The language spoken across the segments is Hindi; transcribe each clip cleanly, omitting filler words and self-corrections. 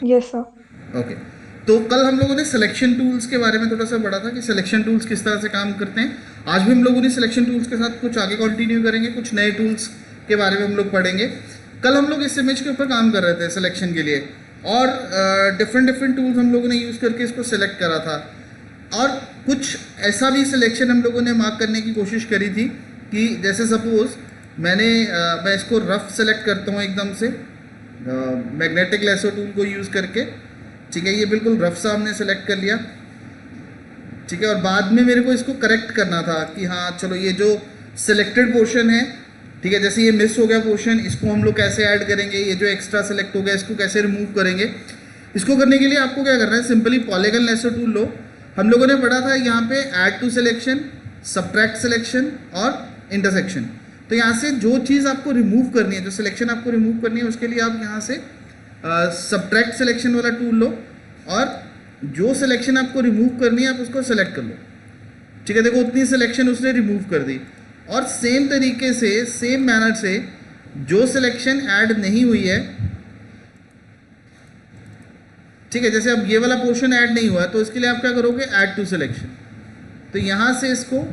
Yes sir. ओके। तो कल हम लोगों ने सिलेक्शन टूल्स के बारे में थोड़ा सा पढ़ा था कि सिलेक्शन टूल्स किस तरह से काम करते हैं। आज भी हम लोग उन्हीं सिलेक्शन टूल्स के साथ कुछ आगे कंटिन्यू करेंगे, कुछ नए टूल्स के बारे में हम लोग पढ़ेंगे। कल हम लोग इस इमेज के ऊपर काम कर रहे थे सिलेक्शन के लिए, और डिफरेंट डिफरेंट टूल्स हम लोगों ने यूज़ करके इसको सिलेक्ट करा था। और कुछ ऐसा भी सिलेक्शन हम लोगों ने मार्क करने की कोशिश करी थी कि जैसे सपोज मैं इसको रफ सेलेक्ट करता हूँ एकदम से मैग्नेटिक लेसो टूल को यूज़ करके। ठीक है, ये बिल्कुल रफ सा हमने सेलेक्ट कर लिया। ठीक है, और बाद में मेरे को इसको करेक्ट करना था कि हाँ चलो ये जो सिलेक्टेड पोर्शन है, ठीक है, जैसे ये मिस हो गया पोर्शन, इसको हम लोग कैसे ऐड करेंगे, ये जो एक्स्ट्रा सेलेक्ट हो गया इसको कैसे रिमूव करेंगे। इसको करने के लिए आपको क्या करना है, सिंपली पॉलीगन लेसो टूल लो। हम लोगों ने पढ़ा था यहाँ पे add to selection, subtract selection और इंटरसेक्शन। तो यहाँ से जो चीज़ आपको रिमूव करनी है, जो सिलेक्शन आपको रिमूव करनी है, उसके लिए आप यहाँ से सब्ट्रैक्ट सिलेक्शन वाला टूल लो, और जो सिलेक्शन आपको रिमूव करनी है आप उसको सेलेक्ट कर लो। ठीक है, देखो उतनी सिलेक्शन उसने रिमूव कर दी। और सेम तरीके से, सेम मैनर से, जो सिलेक्शन ऐड नहीं हुई है, ठीक है, जैसे अब ये वाला पोर्शन ऐड नहीं हुआ तो इसके लिए आप क्या करोगे, ऐड टू सिलेक्शन। तो यहां से इसको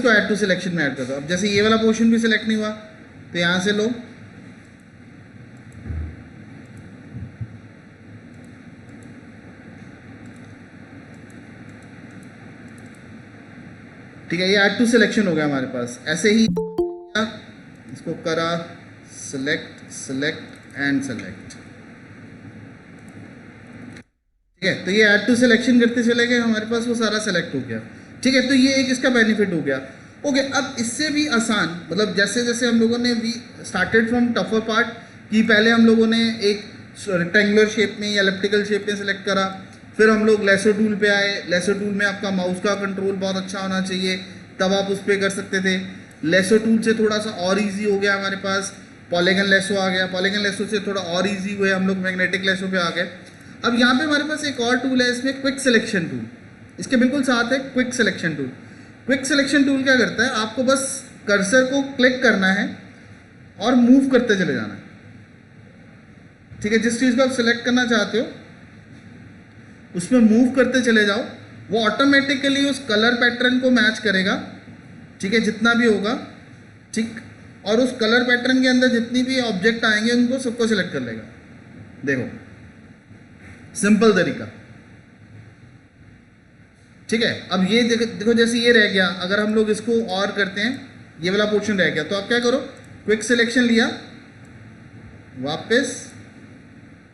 ऐड टू सिलेक्शन में ऐड कर दो। अब जैसे ये वाला पोर्शन भी सिलेक्ट नहीं हुआ तो यहां से लो, ठीक है, ये ऐड टू सिलेक्शन हो गया हमारे पास। ऐसे ही इसको करा सिलेक्ट, सिलेक्ट एंड सेलेक्ट। ठीक है, तो ये ऐड टू सिलेक्शन करते चले गए, हमारे पास वो सारा सेलेक्ट हो गया। ठीक है, तो ये एक इसका बेनिफिट हो गया। ओके, अब इससे भी आसान, मतलब जैसे जैसे हम लोगों ने we started from tougher part, कि पहले हम लोगों ने एक रेक्टेंगुलर शेप में या एलिप्टिकल शेप में सेलेक्ट करा, फिर हम लोग लेसो टूल पे आए। लेसो टूल में आपका माउस का कंट्रोल बहुत अच्छा होना चाहिए, तब आप उस पर कर सकते थे। लेसो टूल से थोड़ा सा और ईजी हो गया हमारे पास, पॉलीगन लेसो आ गया। पॉलीगन लेसो से थोड़ा और ईजी हुए हम लोग मैग्नेटिक लेसो पे आ गए। अब यहाँ पे हमारे पास एक और टूल है, इसमें क्विक सिलेक्शन टूल, इसके बिल्कुल साथ है quick selection tool. Quick selection tool क्या करता है, आपको बस कर्सर को क्लिक करना है और मूव करते चले जाना है। ठीक है, जिस चीज़ को आप सिलेक्ट करना चाहते हो उसमें मूव करते चले जाओ, वो ऑटोमेटिकली उस कलर पैटर्न को मैच करेगा। ठीक है, जितना भी होगा, ठीक, और उस कलर पैटर्न के अंदर जितनी भी ऑब्जेक्ट आएंगे उनको सबको सिलेक्ट कर लेगा। देखो, सिंपल तरीका। ठीक है, अब ये देखो जैसे ये रह गया, अगर हम लोग इसको और करते हैं, ये वाला पोर्शन रह गया, तो आप क्या करो, क्विक सिलेक्शन लिया, वापस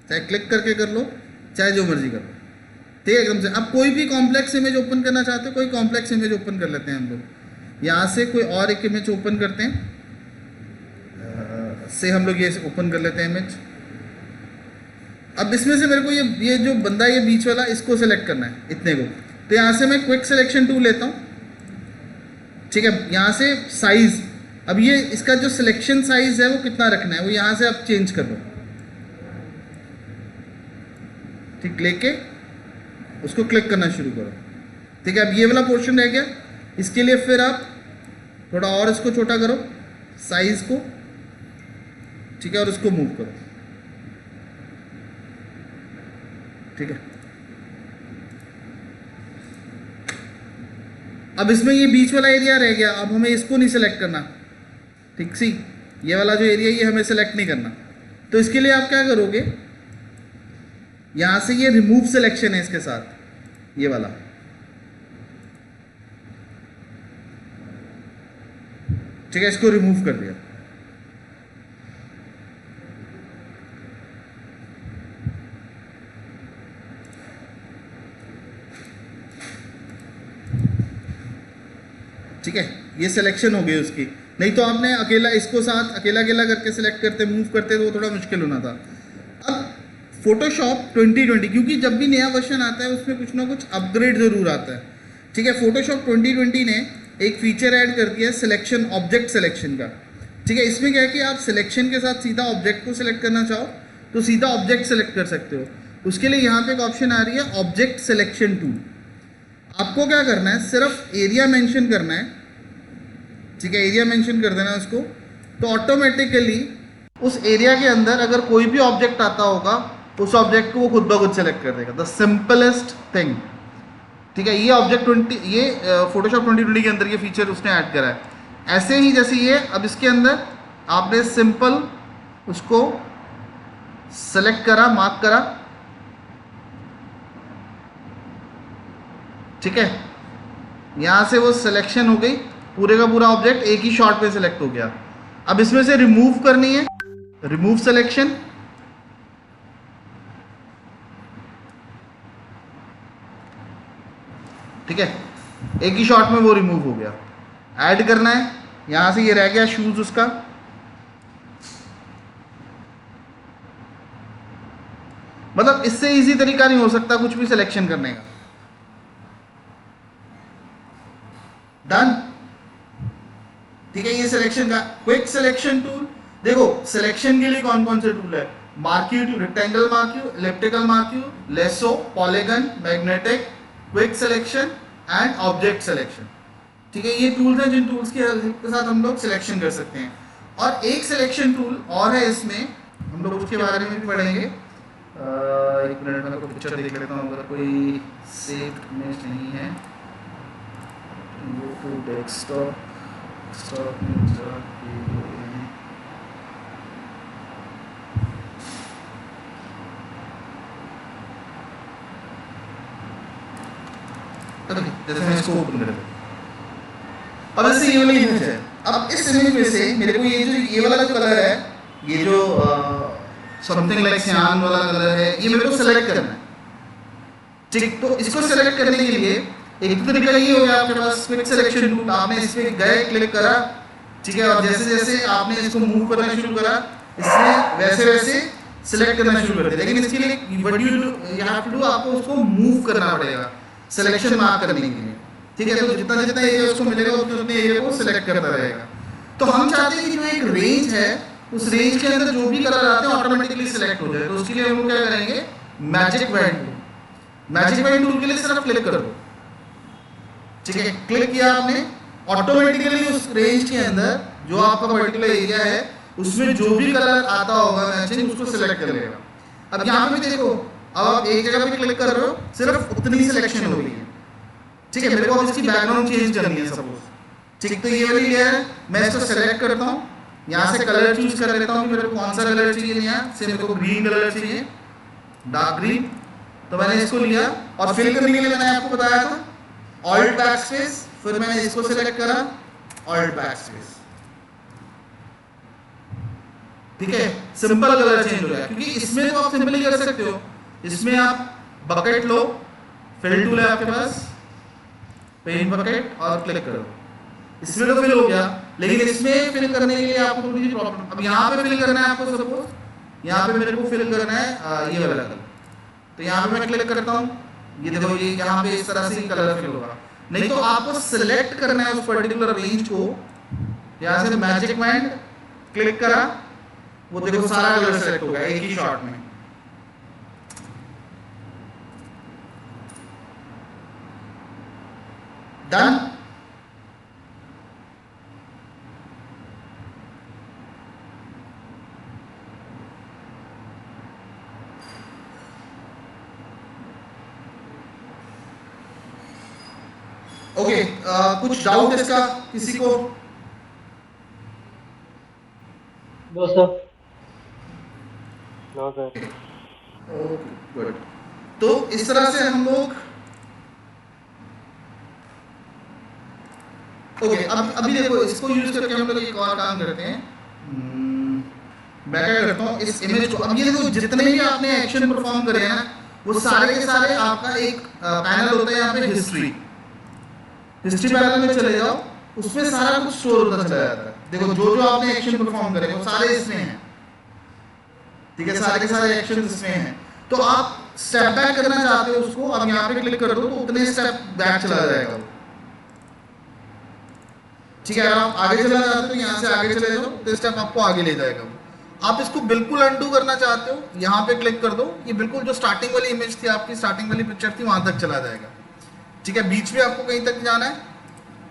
चाहे क्लिक करके कर लो, चाहे जो मर्जी कर लो। ठीक है, एकदम से। अब कोई भी कॉम्प्लेक्स इमेज ओपन करना चाहते हो, कोई कॉम्प्लेक्स इमेज ओपन कर लेते हैं हम लोग। यहाँ से कोई और एक इमेज ओपन करते हैं, से हम लोग ये ओपन कर लेते हैं इमेज। अब इसमें से मेरे को ये जो बंदा, ये बीच वाला, इसको सेलेक्ट करना है, इतने को। तो यहाँ से मैं क्विक सिलेक्शन टूल लेता हूँ। ठीक है, यहाँ से साइज, अब ये इसका जो सिलेक्शन साइज है वो कितना रखना है, वो यहाँ से आप चेंज कर लो। ठीक, लेके उसको क्लिक करना शुरू करो। ठीक है, अब ये वाला पोर्शन रह गया, इसके लिए फिर आप थोड़ा और इसको छोटा करो, साइज को। ठीक है, और उसको मूव करो। ठीक है, अब इसमें ये बीच वाला एरिया रह गया, अब हमें इसको नहीं सिलेक्ट करना। ठीक सी, ये वाला जो एरिया ये हमें सिलेक्ट नहीं करना। तो इसके लिए आप क्या करोगे, यहां से ये रिमूव सिलेक्शन है इसके साथ, ये वाला। ठीक है, इसको रिमूव कर दिया। ठीक है, ये सिलेक्शन हो गई उसकी। नहीं तो आपने अकेला इसको साथ अकेला अकेला करके सिलेक्ट करते, मूव करते, तो वो थोड़ा मुश्किल होना था। अब फोटोशॉप 2020, क्योंकि जब भी नया वर्जन आता है उसमें कुछ ना कुछ अपग्रेड ज़रूर आता है। ठीक है, फोटोशॉप 2020 ने एक फीचर ऐड कर दिया है सिलेक्शन, ऑब्जेक्ट सिलेक्शन का। ठीक है, इसमें क्या है कि आप सिलेक्शन के साथ सीधा ऑब्जेक्ट को सिलेक्ट करना चाहो तो सीधा ऑब्जेक्ट सेलेक्ट कर सकते हो। उसके लिए यहाँ पे एक ऑप्शन आ रही है, ऑब्जेक्ट सिलेक्शन टूल। आपको क्या करना है, सिर्फ एरिया मेंशन करना है, ठीक है, एरिया मेंशन कर देना उसको, तो ऑटोमेटिकली उस एरिया के अंदर अगर कोई भी ऑब्जेक्ट आता होगा उस ऑब्जेक्ट को वो खुद ब खुद सेलेक्ट कर देगा। द सिंपलेस्ट थिंग, ठीक है। ये ऑब्जेक्ट 20, ये फोटोशॉप 2020 के अंदर ये फीचर उसने ऐड करा है। ऐसे ही जैसे ये, अब इसके अंदर आपने सिंपल उसको सेलेक्ट करा, मार्क करा, ठीक है, यहां से वो सिलेक्शन हो गई, पूरे का पूरा ऑब्जेक्ट एक ही शॉट पे सिलेक्ट हो गया। अब इसमें से रिमूव करनी है, रिमूव सिलेक्शन, ठीक है, एक ही शॉट में वो रिमूव हो गया। ऐड करना है, यहां से ये रह गया शूज उसका, मतलब इससे इजी तरीका नहीं हो सकता कुछ भी सिलेक्शन करने का। डन, ठीक है। ये सिलेक्शन का क्विक सिलेक्शन टूल। देखो सिलेक्शन के लिए कौन कौन से टूल है, marquee, rectangle marquee, elliptical marquee, lasso, polygon, magnetic, quick selection and object selection, ठीक है। ये टूल्स हैं जिन टूल्स की हेल्प के साथ हम लोग सिलेक्शन कर सकते हैं। और एक सिलेक्शन टूल और है इसमें, हम लोग उसके बारे में भी पढ़ेंगे। एक मिनट में आपको पिक्चर देख लेता हूँ, अगर कोई सेव इमेज नहीं है, गो टू डेस्कटॉप, डेस्कटॉप में जाके जैसे मैं इसको ओपन कर देता। अब जैसे ये वाली इमेज है, अब इस इमेज में से मेरे को ये वाला जो कलर है, ये जो समथिंग लाइक सियान वाला कलर है, ये मेरे को सेलेक्ट करना है, ठीक। तो इसको सेलेक्ट करने के लिए एक तरीका ये हो गया आपके पास क्विक सिलेक्शन टूल। आपने इस पे गए, क्लिक करा, ठीक है, और जैसे जैसे आपने इसको मूव करना शुरू करा, इसने वैसे वैसे सिलेक्ट करना शुरू कर दिया। लेकिन इसके लिए what you have to do, आपको उसको मूव करना पड़ेगा सिलेक्शन मार्क करने के लिए, ठीक है। तो जितना जितना एरिया उसको मिलेगा उतने उतने एरिया को सिलेक्ट करता रहेगा। तो हम चाहते हैं कि जो एक रेंज है, उस रेंज के अंदर जो भी कलर आते हैं ऑटोमेटिकली सिलेक्ट हो जाए। तो उसके लिए हम लोग क्या करेंगे, magic wand tool, magic wand tool के लिए सिर्फ क्लिक कर दो, ठीक है। क्लिक किया आपने, ऑटोमेटिकली उस रेंज के अंदर जो आपका पर्टिकुलर एरिया है उसमें जो भी कलर आता होगा मैचिंग, उसको सिलेक्ट कर लेगा। अब यहाँ पे देखो, अब आप एक जगह पे क्लिक कर रहे हो, सिर्फ उतनी सिलेक्शन हो रही है, ठीक है। मेरे को अब इसकी बैकग्राउंड चेंज करनी है सपोज, ठीक। तो ये वाली लेयर है, मैं इसको सेलेक्ट करता हूँ, यहाँ से कलर चूज कर लेता हूँ कि मेरे को कौन सा कलर चाहिए। यहाँ से मेरे को ग्रीन कलर चाहिए, डार्क ग्रीन, तो मैंने इसको लिया और फिल करने के लिए मैंने आपको बताया था ऑल्ट बैकस्पेस, फिर मैंने इसको सेलेक्ट करा, ऑल्ट बैकस्पेस, ठीक है। सिंपल कलर चेंज हो गया, क्योंकि इसमें तो आप सिंपली कर सकते हो, इसमें आप बकेट लो, फिल टूल है आपके पास, पेंट बकेट, और क्लिक करो, इसमें तो फिल हो गया। लेकिन इसमें फिल करने के लिए आपको थोड़ी सी प्रॉब्लम, अब यहाँ पे फिल करना है आपको, सपोज यहाँ पे मेरे को फिल करना है ये वाला कलर, तो यहाँ पे मैं क्लिक करता हूँ, ये देखो ये यहाँ पे इस तरह से कलर फिल होगा। नहीं तो आपको सिलेक्ट करना है उस पर्टिकुलर रेंज को, यहाँ से मैजिक वैन क्लिक करा, वो देखो सारा कलर सेलेक्ट हो गया एक ही शॉट में। Done, okay. कुछ डाउट इसका किसी को? No sir, no sir. Okay good. तो इस तरह से हम लोग, ओके, अब अभी देखो इसको यूज करके हम लोग एक और काम करते हैं। मैं क्या करता हूँ, इस इमेज को, अब ये देखो जितने भी आपने एक्शन परफॉर्म करे हैं ना, वो सारे के सारे आपका एक पैनल होता है यहाँ पे, हिस्ट्री, हिस्ट्री पैनल में चले जाओ, उसमें सारा कुछ स्टोर होता चला जाता है। देखो जो जो आपने एक्शन परफॉर्म करे वो सारे इसमें हैं, ठीक है, सारे के सारे एक्शन इसमें हैं। तो आप स्टेप बैक करना चाहते हो उसको, अब यहाँ पे क्लिक कर दो तो उतने स्टेप बैक चला जाएगा, ठीक है। अगर आप आगे चलना चाहते हो तो यहाँ से आगे चले जाओ, तो स्टेप आपको आगे ले जाएगा। आप इसको बिल्कुल अनडू करना चाहते हो, यहाँ पे क्लिक कर दो, ये बिल्कुल जो स्टार्टिंग वाली इमेज थी आपकी, स्टार्टिंग वाली पिक्चर थी, वहां तक चला जाएगा, ठीक है, बीच में आपको कहीं तक जाना है,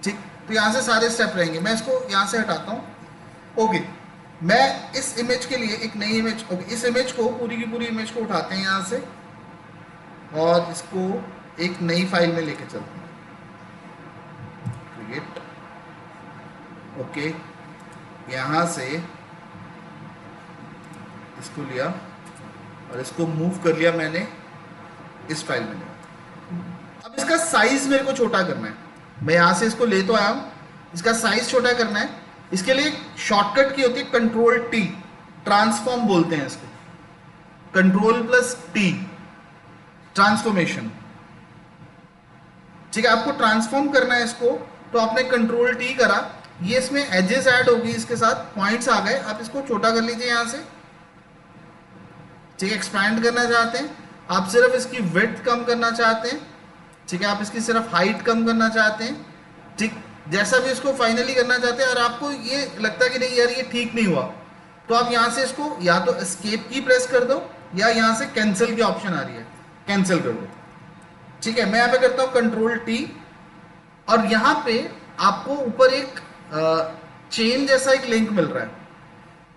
ठीक। तो यहाँ से सारे स्टेप रहेंगे, मैं इसको यहाँ से हटाता हूँ। ओके, मैं इस इमेज के लिए एक नई इमेज, ओके, इस इमेज को पूरी की पूरी इमेज को उठाते हैं यहाँ से और इसको एक नई फाइल में लेके चलते हैं, क्रिएट। ओके, यहाँ से इसको लिया और इसको मूव कर लिया मैंने इस फाइल में लिया। अब इसका साइज मेरे को छोटा करना है, मैं यहाँ से इसको ले तो आया हूँ, इसका साइज छोटा करना है। इसके लिए शॉर्टकट की होती है कंट्रोल टी, ट्रांसफॉर्म बोलते हैं इसको, कंट्रोल प्लस टी, ट्रांसफॉर्मेशन। ठीक है, आपको ट्रांसफॉर्म करना है इसको, तो आपने कंट्रोल टी करा, ये इसमें एजेस ऐड होगी, इसके साथ पॉइंट्स आ गए, आप इसको छोटा कर लीजिए यहाँ से। ठीक है, एक्सपैंड करना चाहते हैं आप, सिर्फ इसकी विड्थ कम करना चाहते हैं, ठीक है, आप इसकी सिर्फ हाइट कम करना चाहते हैं, ठीक, जैसा भी इसको फाइनली करना चाहते हैं, और आपको ये लगता है कि नहीं यार ये ठीक नहीं हुआ, तो आप यहाँ से इसको या तो एस्केप की प्रेस कर दो या यहाँ से कैंसिल की ऑप्शन आ रही है, कैंसिल कर दो। ठीक है, मैं यहाँ पे करता हूँ कंट्रोल टी, और यहाँ पे आपको ऊपर एक चेन जैसा एक लिंक मिल रहा है।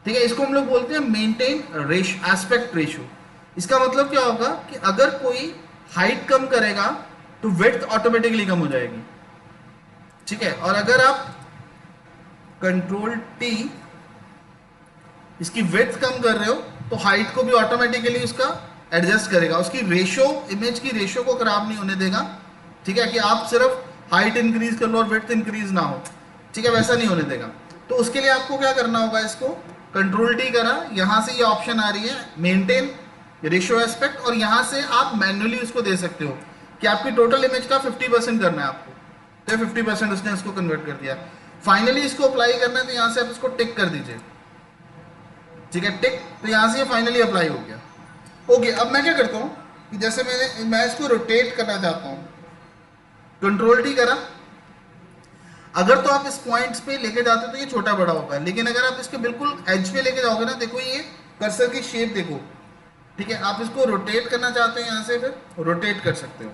ठीक है, इसको हम लोग बोलते हैं मेंटेन एस्पेक्ट रेशियो। इसका मतलब क्या होगा कि अगर कोई हाइट कम करेगा तो विड्थ ऑटोमेटिकली कम हो जाएगी। ठीक है, और अगर आप कंट्रोल टी इसकी विड्थ कम कर रहे हो तो हाइट को भी ऑटोमेटिकली उसका एडजस्ट करेगा, उसकी रेशियो, इमेज की रेशियो को खराब नहीं होने देगा। ठीक है, कि आप सिर्फ हाइट इंक्रीज कर लो और विड्थ इंक्रीज ना हो, ठीक है, वैसा नहीं होने देगा। तो उसके लिए आपको क्या करना होगा, इसको कंट्रोल टी करा, यहाँ से ये ऑप्शन आ रही है मेंटेन रेशियो एस्पेक्ट, और यहाँ से आप मैन्युअली उसको दे सकते हो कि आपकी टोटल इमेज का 50% करना है आपको, तो 50% उसने इसको कन्वर्ट कर दिया। फाइनली इसको अप्लाई करना है, तो यहाँ से आप इसको टिक कर दीजिए। ठीक है, टिक, तो यहाँ से ये फाइनली अप्लाई हो गया। ओके, अब मैं क्या करता हूँ कि जैसे मैं इसको रोटेट करना चाहता हूँ, कंट्रोल टी करा, अगर तो आप इस पॉइंट्स पे लेके जाते हो तो ये छोटा बड़ा होगा, लेकिन अगर आप इसके बिल्कुल एज पे लेके जाओगे ना, देखो ये कर्सर की शेप देखो। ठीक है, आप इसको रोटेट करना चाहते हो, यहाँ से फिर रोटेट कर सकते हो।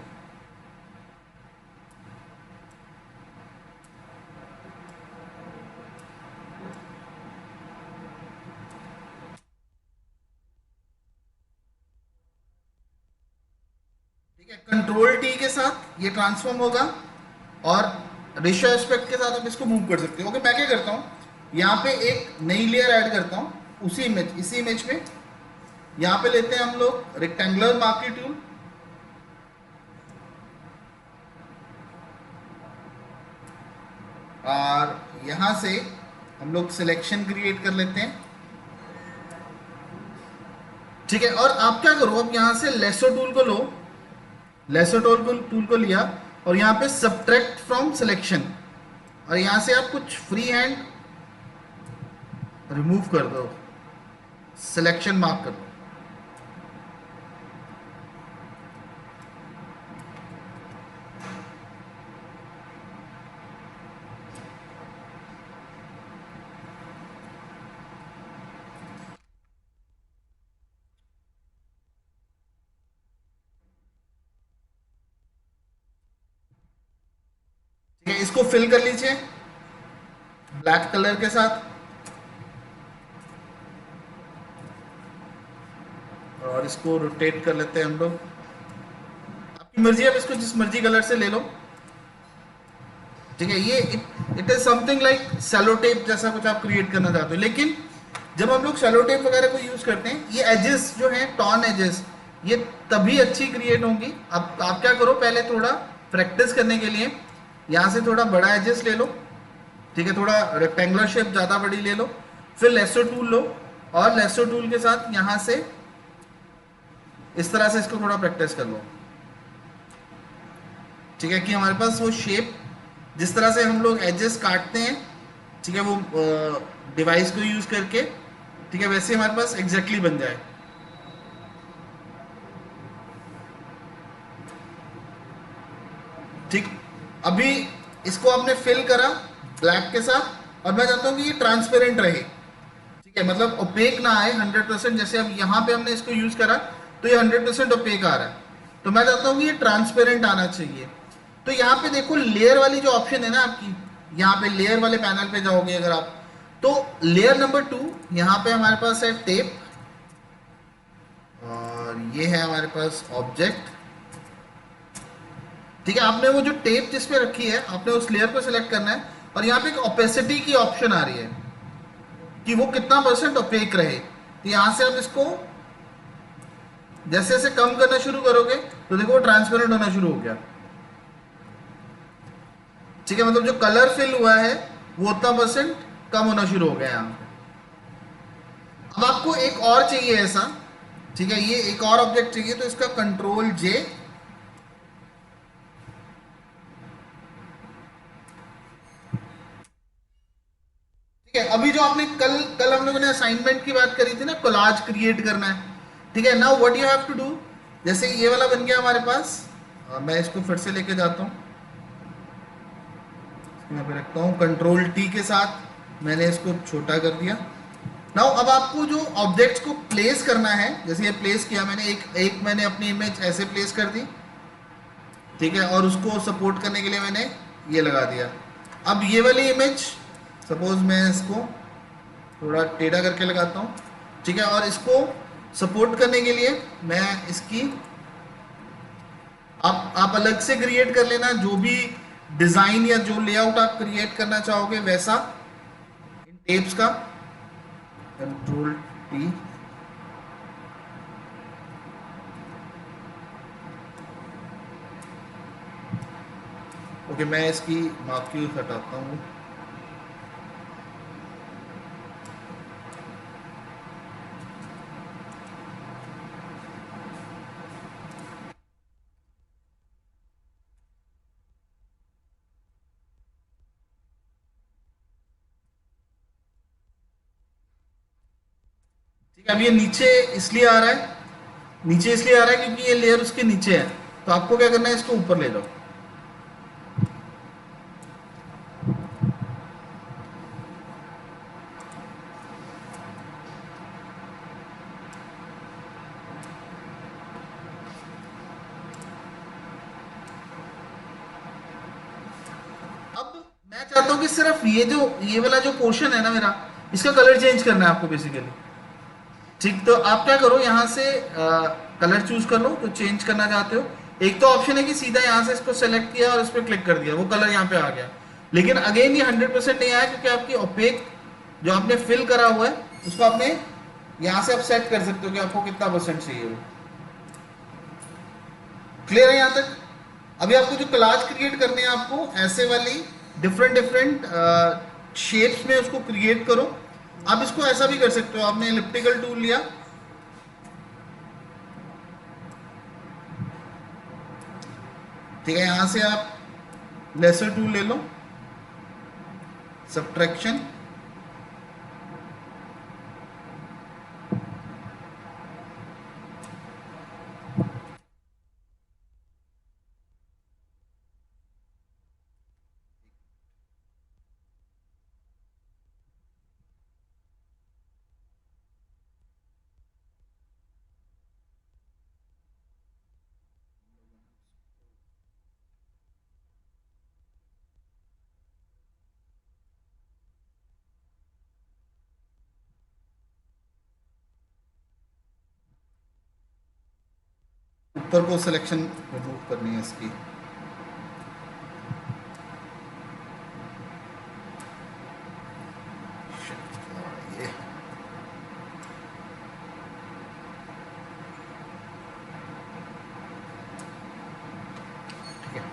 ठीक है, कंट्रोल टी के साथ ये ट्रांसफॉर्म होगा और रेशियो एस्पेक्ट के साथ आप इसको मूव कर सकते हो। ओके, मैं क्या करता हूँ, यहाँ पे एक नई लेयर ऐड करता हूँ उसी इसी इमेज में। यहाँ पे लेते हैं हम लोग रेक्टेंगुलर मार्की टूल, और यहाँ से हम लोग सिलेक्शन क्रिएट कर लेते हैं। ठीक है, और आप क्या करो, अब यहाँ से लेसो टूल को लो, लेसो टूल को लिया और यहाँ पे सब्ट्रैक्ट फ्रॉम सिलेक्शन, और यहाँ से आप कुछ फ्री हैंड रिमूव कर दो, सिलेक्शन मार्क कर दो। ठीक है, इसको फिल कर लीजिए ब्लैक कलर के साथ, और इसको रोटेट कर लेते हैं हम लोग। आपकी मर्जी है, आप इसको जिस मर्जी कलर से ले लो। ठीक है, ये it is something like sellotape जैसा कुछ आप क्रिएट करना चाहते हो, लेकिन जब हम लोग सेलो टेप वगैरह को यूज करते हैं, ये एजेस जो हैं, टॉन एजेस, ये तभी अच्छी क्रिएट होंगी। अब आप क्या करो, पहले थोड़ा प्रैक्टिस करने के लिए यहाँ से थोड़ा बड़ा एजेस ले लो। ठीक है, थोड़ा रेक्टेंगुलर शेप ज़्यादा बड़ी ले लो, फिर लेसो टूल लो, और लेसो टूल के साथ यहाँ से इस तरह से इसको थोड़ा प्रैक्टिस कर लो। ठीक है, कि हमारे पास वो शेप, जिस तरह से हम लोग एजेस काटते हैं, ठीक है, वो डिवाइस को यूज करके, ठीक है, वैसे हमारे पास एग्जैक्टली बन जाए। ठीक, अभी इसको आपने फिल करा ब्लैक के साथ, और मैं चाहता हूं कि ये ट्रांसपेरेंट रहे। ठीक है, मतलब ओपेक ना आए 100%, जैसे अब यहाँ पे हमने इसको यूज करा तो ये 100% ओपेक आ रहा है, तो मैं चाहता हूँ कि ये ट्रांसपेरेंट आना चाहिए। तो यहाँ पे देखो लेयर वाली जो ऑप्शन है ना आपकी, यहाँ पे लेयर वाले पैनल पे जाओगे अगर आप, तो लेयर नंबर 2 यहाँ पे हमारे पास है टेप, और ये है हमारे पास ऑब्जेक्ट। ठीक है, आपने वो जो टेप जिस पे रखी है आपने उस लेयर को सिलेक्ट करना है, और यहाँ पे एक ओपेसिटी की ऑप्शन आ रही है कि वो कितना परसेंट ओपेक रहे। तो यहाँ से आप इसको जैसे जैसे कम करना शुरू करोगे तो देखो वो ट्रांसपेरेंट होना शुरू हो गया। ठीक है, मतलब जो कलर फिल हुआ है वो उतना परसेंट कम होना शुरू हो गया यहाँ पे। अब आपको एक और चाहिए ऐसा, ठीक है, ये एक और ऑब्जेक्ट चाहिए, तो इसका कंट्रोल जे। ठीक है, अभी जो आपने कल कल हम लोगों ने असाइनमेंट की बात करी थी ना, कोलाज क्रिएट करना है। ठीक है, now what you have to do, जैसे ये वाला बन गया हमारे पास, मैं इसको फिर से लेके जाता हूँ, यहाँ पे रखता हूँ कंट्रोल टी के साथ, मैंने इसको छोटा कर दिया। नाउ अब आपको जो ऑब्जेक्ट्स को प्लेस करना है, जैसे ये प्लेस किया मैंने, एक मैंने अपनी इमेज ऐसे प्लेस कर दी, ठीक है, और उसको सपोर्ट करने के लिए मैंने ये लगा दिया। अब ये वाली इमेज सपोज मैं इसको थोड़ा टेढ़ा करके लगाता हूँ, ठीक है, और इसको सपोर्ट करने के लिए मैं इसकी, आप अलग से क्रिएट कर लेना जो भी डिज़ाइन या जो लेआउट आप क्रिएट करना चाहोगे वैसा इन टेप्स का, कंट्रोल टी। ओके, मैं इसकी मार्क्यूज हटाता हूँ। ठीक है, अब ये नीचे इसलिए आ रहा है, नीचे इसलिए आ रहा है क्योंकि ये लेयर उसके नीचे है, तो आपको क्या करना है, इसको ऊपर ले जाओ। अब मैं चाहता हूँ कि सिर्फ ये वाला जो पोर्शन है ना मेरा, इसका कलर चेंज करना है आपको बेसिकली। ठीक, तो आप क्या करो, यहाँ से कलर चूज कर लो तो चेंज करना चाहते हो। एक तो ऑप्शन है कि सीधा यहाँ से इसको सेलेक्ट किया और इस पर क्लिक कर दिया, वो कलर यहाँ पे आ गया। लेकिन अगेन ये 100% नहीं आया क्योंकि आपकी ओपेक जो आपने फिल करा हुआ है उसको आपने यहाँ से आप सेट कर सकते हो कि आपको कितना परसेंट चाहिए वो। क्लियर है यहाँ तक? अभी आपको जो कलाज क्रिएट करने हैं, आपको ऐसे वाली डिफरेंट डिफरेंट शेप्स में उसको क्रिएट करो। आप इसको ऐसा भी कर सकते हो, आपने इलिप्टिकल टूल लिया, ठीक है, यहां से आप लेसर टूल ले लो, सब्ट्रैक्शन, ऊपर को सिलेक्शन रिमूव करनी है इसकी। ये ठीक है,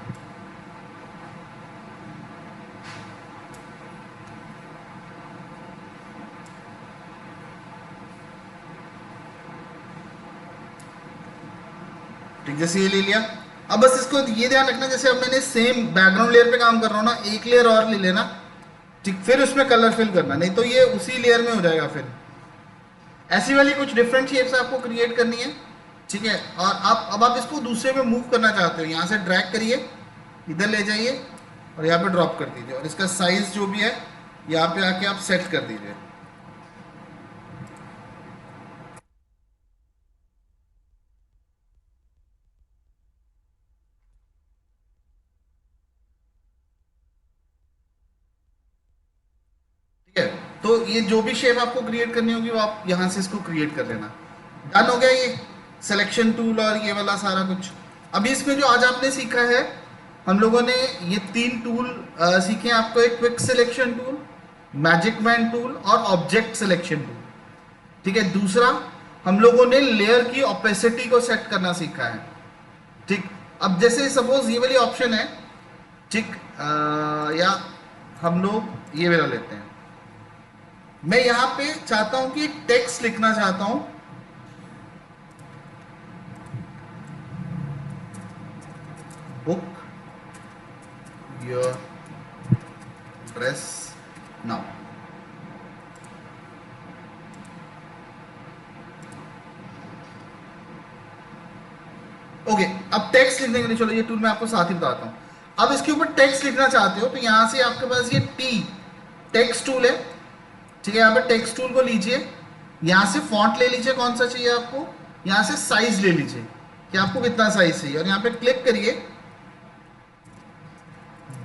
ठीक, जैसे ये ले लिया। अब बस इसको ये ध्यान रखना, जैसे अब मैंने सेम बैकग्राउंड लेयर पे काम कर रहा हूँ ना, एक लेयर और ले लेना, ठीक, फिर उसमें कलर फिल करना, नहीं तो ये उसी लेयर में हो जाएगा। फिर ऐसी वाली कुछ डिफरेंट शेप्स आपको क्रिएट करनी है, ठीक है, और अब आप इसको दूसरे में मूव करना चाहते हो, यहाँ से ड्रैग करिए, इधर ले जाइए और यहाँ पे ड्रॉप कर दीजिए, और इसका साइज जो भी है यहाँ पे आके आप सेट कर दीजिए। तो ये जो भी शेप आपको क्रिएट करनी होगी वो आप यहाँ से इसको क्रिएट कर लेना। डन हो गया ये सिलेक्शन टूल और ये वाला सारा कुछ। अभी इसमें जो आज आपने सीखा है, हम लोगों ने ये 3 टूल सीखे हैं आपको, एक quick selection tool, magic band tool और ऑब्जेक्ट सिलेक्शन टूल। ठीक है, दूसरा हम लोगों ने लेयर की ओपेसिटी को सेट करना सीखा है। ठीक, अब जैसे सपोज ये वाली ऑप्शन है, ठीक, या हम लोग ये वाला लेते हैं। मैं यहां पे चाहता हूं कि एक टेक्स्ट लिखना चाहता हूं, book your dress now. Okay, अब टेक्स्ट लिखने के लिए चलो ये टूल मैं आपको साथ ही बताता हूं। अब इसके ऊपर टेक्स्ट लिखना चाहते हो तो यहां से आपके पास ये टेक्स्ट टूल है। ठीक है, यहाँ पे टेक्स्ट टूल को लीजिए, यहाँ से फॉन्ट ले लीजिए, कौन सा चाहिए आपको, यहाँ से साइज ले लीजिए कि आपको कितना साइज चाहिए, और यहाँ पे क्लिक करिए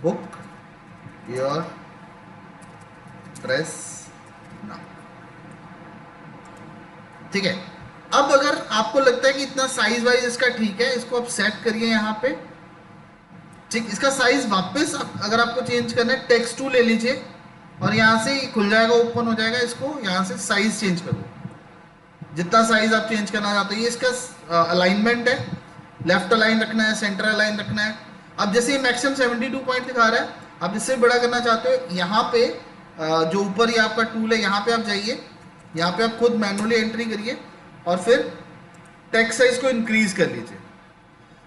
बुक योर ड्रेस नाउ। ठीक है, अब अगर आपको लगता है कि इतना साइज वाइज इसका ठीक है, इसको आप सेट करिए यहाँ पे। ठीक, इसका साइज वापस अगर आपको चेंज करना है, टेक्स्ट टूल ले लीजिए और यहाँ से खुल जाएगा, ओपन हो जाएगा, इसको यहाँ से साइज चेंज करो, जितना साइज आप चेंज करना चाहते हो। ये इसका अलाइनमेंट है, लेफ्ट अलाइन रखना है, सेंटर अलाइन रखना है। अब जैसे ये मैक्सिमम 72 पॉइंट दिखा रहा है, आप इससे बड़ा करना चाहते हो, यहाँ पे जो ऊपर ये आपका टूल है यहाँ पे आप जाइए, यहाँ पे आप खुद मैनुअली एंट्री करिए और फिर टेक्स्ट साइज को इंक्रीज कर लीजिए।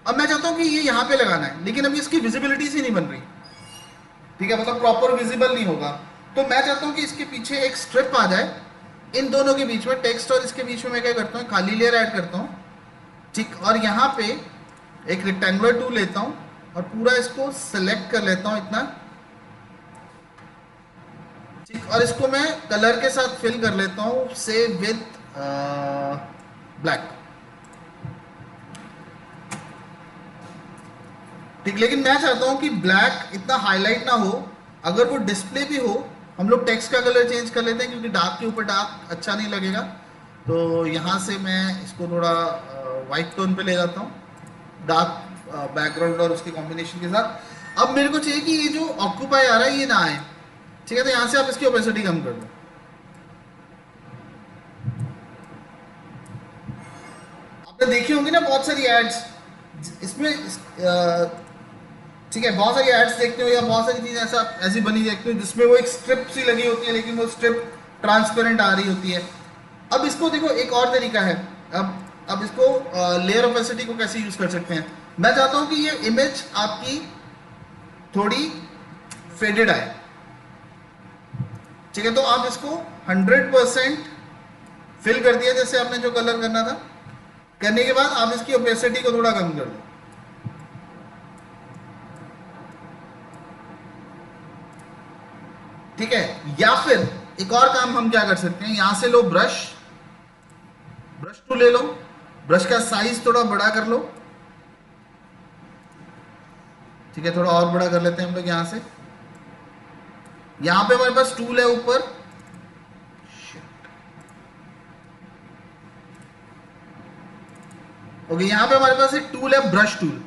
अब मैं चाहता हूँ कि ये यहाँ पे लगाना है, लेकिन अभी इसकी विजिबिलिटी से नहीं बन रही। ठीक है, मतलब प्रॉपर विजिबल नहीं होगा, तो मैं चाहता हूं कि इसके पीछे एक स्ट्रिप आ जाए, इन दोनों के बीच में, टेक्स्ट और इसके बीच में मैं क्या करता हूं, खाली लेयर ऐड करता हूं। ठीक, और यहां पे एक रेक्टेंगुलर टूल लेता हूं और पूरा इसको सिलेक्ट कर लेता हूं इतना। ठीक, और इसको मैं कलर के साथ फिल कर लेता हूं, से विद ब्लैक। ठीक, लेकिन मैं चाहता हूं कि ब्लैक इतना हाईलाइट ना हो, अगर वो डिस्प्ले भी हो, हम लोग टेक्स्ट का कलर चेंज कर लेते हैं क्योंकि डार्क के ऊपर डार्क अच्छा नहीं लगेगा। तो यहाँ से मैं इसको थोड़ा वाइट टोन पे ले जाता हूँ, डार्क बैकग्राउंड और उसके कॉम्बिनेशन के साथ। अब मेरे को चाहिए कि ये जो ऑक्यूपाई आ रहा है ये ना आए। ठीक है, तो यहाँ से आप इसकी ओपेसिटी कम कर दो। आपने देखी होंगी ना बहुत सारी एड्स इसमें, ठीक है, बहुत सारी एड्स देखते हो या बहुत सारी चीज़ें ऐसी बनी देखते हो जिसमें वो एक स्ट्रिप सी लगी होती है, लेकिन वो स्ट्रिप ट्रांसपेरेंट आ रही होती है। अब इसको देखो, एक और तरीका है। अब इसको लेयर ओपेसिटी को कैसे यूज़ कर सकते हैं। मैं चाहता हूँ कि ये इमेज आपकी थोड़ी फेडेड आए। ठीक है, तो आप इसको 100% फिल कर दिया, जैसे आपने जो कलर करना था। करने के बाद आप इसकी ओपेसिटी को थोड़ा कम कर दो। ठीक है, या फिर एक और काम हम क्या कर सकते हैं, यहां से लो ब्रश टूल ले लो, ब्रश का साइज थोड़ा बड़ा कर लो। ठीक है, थोड़ा और बड़ा कर लेते हैं हम लोग यहां से। यहां पे हमारे पास टूल है ऊपर, ओके, यहां पे हमारे पास एक टूल है ब्रश टूल।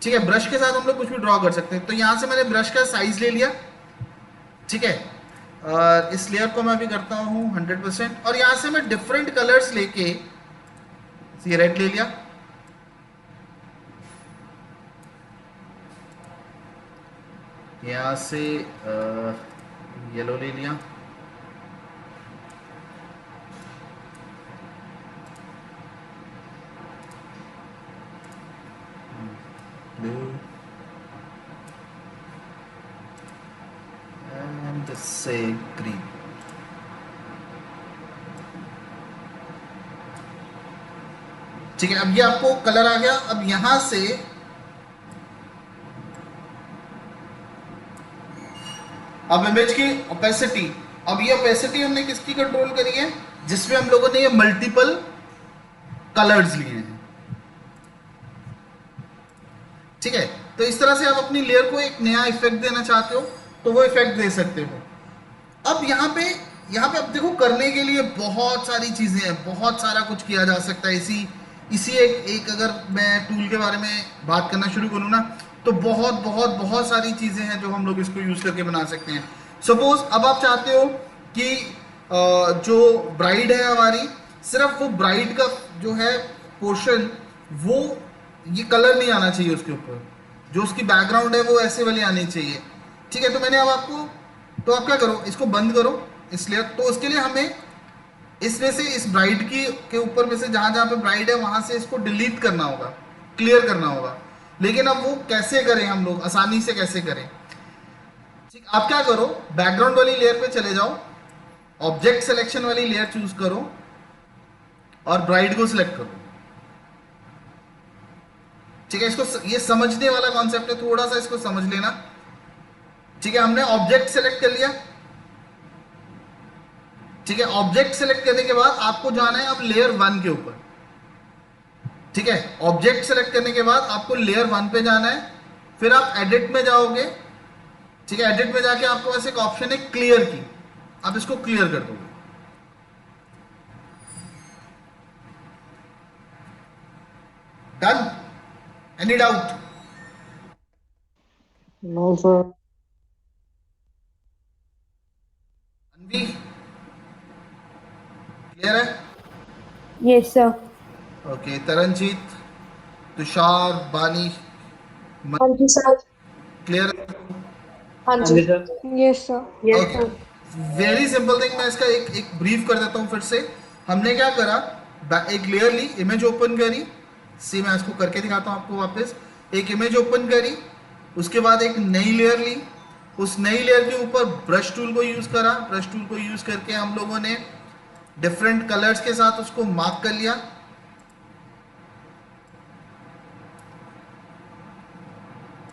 ठीक है, ब्रश के साथ हम लोग कुछ भी ड्रॉ कर सकते हैं। तो यहां से मैंने ब्रश का साइज ले लिया। ठीक है, और इस लेयर को मैं भी करता हूँ 100%, और यहाँ से मैं डिफरेंट कलर्स लेके, ये रेड ले लिया, यहाँ से येलो ले लिया, ब्लू, एंड से ग्रीन। ठीक है, अब ये आपको कलर आ गया। अब यहां से अब इमेज की ओपेसिटी, अब ये ओपेसिटी हमने किसकी कंट्रोल करी है, जिसमें हम लोगों ने ये मल्टीपल कलर्स लिए हैं। ठीक है, तो इस तरह से आप अपनी लेयर को एक नया इफेक्ट देना चाहते हो तो वो इफेक्ट दे सकते हो। अब यहाँ पे यहाँ पे अब देखो करने के लिए बहुत सारी चीज़ें हैं, बहुत सारा कुछ किया जा सकता है। इसी इसी एक एक अगर मैं टूल के बारे में बात करना शुरू करूँ ना, तो बहुत बहुत बहुत सारी चीज़ें हैं जो हम लोग इसको यूज़ करके बना सकते हैं। सपोज अब आप चाहते हो कि जो ब्राइड है हमारी, सिर्फ वो ब्राइड का जो है पोर्शन, वो ये कलर नहीं आना चाहिए उसके ऊपर, जो उसकी बैकग्राउंड है वो ऐसे वाली आनी चाहिए। ठीक है, तो मैंने अब आपको, तो आप क्या करो, इसको बंद करो इस लेयर। तो उसके लिए हमें इसमें से इस ब्राइड की के ऊपर में से जहां जहां पे ब्राइड है वहां से इसको डिलीट करना होगा, क्लियर करना होगा। लेकिन अब वो कैसे करें, हम लोग आसानी से कैसे करें? ठीक, आप क्या करो, बैकग्राउंड वाली लेयर पे चले जाओ, ऑब्जेक्ट सिलेक्शन वाली लेयर चूज करो और ब्राइड को सिलेक्ट करो। ठीक है, इसको ये समझने वाला कॉन्सेप्ट है, थोड़ा सा इसको समझ लेना। ठीक है, हमने ऑब्जेक्ट सेलेक्ट कर लिया। ठीक है, ऑब्जेक्ट सेलेक्ट करने के बाद आपको जाना है अब लेयर 1 के ऊपर। ठीक है, ऑब्जेक्ट सेलेक्ट करने के बाद आपको लेयर 1 पे जाना है, फिर आप एडिट में जाओगे। ठीक है, एडिट में जाके आपके पास एक ऑप्शन है क्लियर की, आप इसको क्लियर कर दोगे। Done? Any doubt? No sir. Anvi, clear है? Yes, sir. Okay, Taranjeet, Tushar, Bani, हाँ जी सर। क्लियर? हाँ हाँ जी। जी sir. Yes, sir. Yes, okay, sir. Very simple thing. मैं इसका एक ब्रीफ कर देता हूँ फिर से। हमने क्या करा, एक लेयर ली, इमेज ओपन करी। सी, मैं इसको करके दिखाता हूँ आपको वापस। एक इमेज ओपन करी, उसके बाद एक नई लेयर ली, उस नई लेयर के ऊपर ब्रश टूल को यूज़ करा। ब्रश टूल को यूज़ करके हम लोगों ने डिफरेंट कलर्स के साथ उसको मार्क कर लिया।